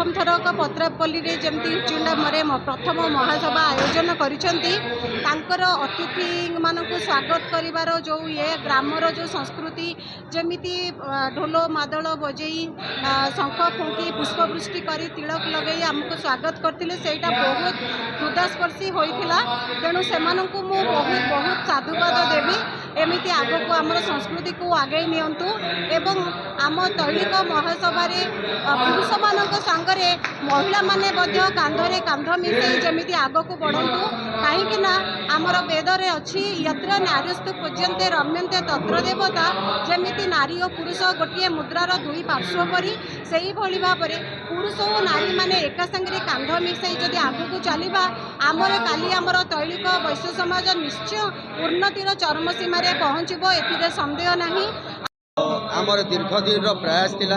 प्रथम थरक पत्रापल्ली रे जमती उच्चुंडा मरे प्रथम महासभा आयोजन करिसेंती तांकर अतिथि मानकु स्वागत करिवार जो ये ग्रामर जो संस्कृति जमिति ढोल मादल बजेई शंख फुंकी पुष्पवृष्टि करी तिलक लगई आमको स्वागत करथिले सेटा बहुत हृदयस्पर्शी होइथिला। तेणु सेमानंकु मु बहुत बहुत साधुवाद देवी एमिति आगको आमर संस्कृति को आगे नियंतु एवं आम तैलिक महासभा पुरुष मानक सांगरे महिला माने मध्य कांधरे कांध मिसई जमिति आगको बढ़ंतु कहीं आमर वेदरे अच्छी यत्र नार्यस्तु पूज्यन्ते रम्यन्ते तत्र देवता जमिति नारी और पुरुष गोटे मुद्रार दुई पार्श्व परी से भली भाव में पुरुष और नारी माने एक संगे कांध मिसई जदि आगको चलवा आमर काली आमर तैलिक वैश्य समाज निश्चय उन्नतिर चरम सीमार पहुँचब ए सन्देह नहीं। आमर दीर्घदिन प्रयास थिला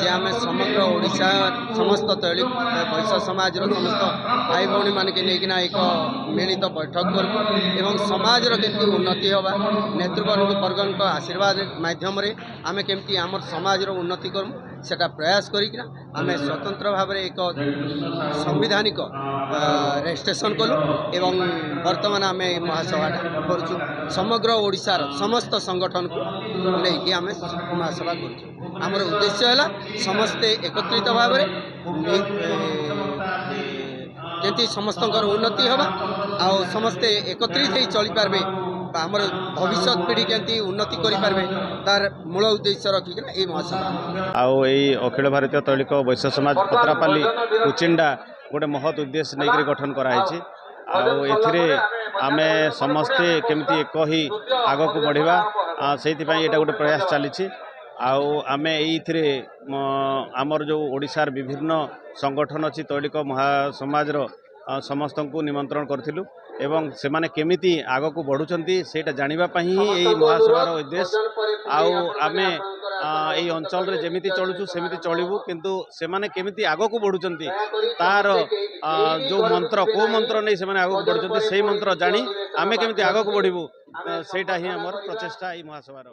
जे आम समग्र ओडिशा समस्त तैलिक वैश्य समाज समस्त भाई भौणी मान के लेकिना एक मिलित बैठक करूँ एवं समाज केमती उन्नति हवा नेतृवर्गन को आशीर्वाद माध्यम आम केमती आम समाज उन्नति करूँ सेटा प्रयास करिकिना आम स्वतंत्र भाव में एक संविधानिक रेजिस्ट्रेशन कलु एवं वर्तमान आम महासभा करूँ समग्र ओडिशार समस्त संगठन को लेकिन आम महासभा करूँ। आमर उद्देश्य है समस्ते एकत्रित भाव जमी समस्त उन्नति हवा आ समस्ते एकत्रित ही चली पारे आमर भविष्य पीढ़ी केमती उन्नति करें तार मूल उद्देश्य रखिक ये महासभा आउ अखिल भारतीय तैलिक वैश्य समाज पत्रापाली उचिंडा गोटे महत उद्देश्य नहीं गठन कराई आमे समस्ते केमती एक ही आग को बढ़िया से गोटे प्रयास चली आमे आमर जो ओडिशार विभिन्न संगठन अच्छी तैलिक महासमाज समस्त को निमंत्रण करूँ एवं से माने केमिति आग को बढ़ुंट से जानापी ही यही महासभार उद्देश्य आमे यही अंचल जमीती चलुचु सेमिति चलू किंतु से माने केमिति आग को बढ़ुंट तार जो मंत्र को मंत्र नहीं से आग को बढ़ुंट से मंत्र जानी आमे केमिति आग को बढ़ू सेटा ही आमर प्रचेष्टा यही महासभार।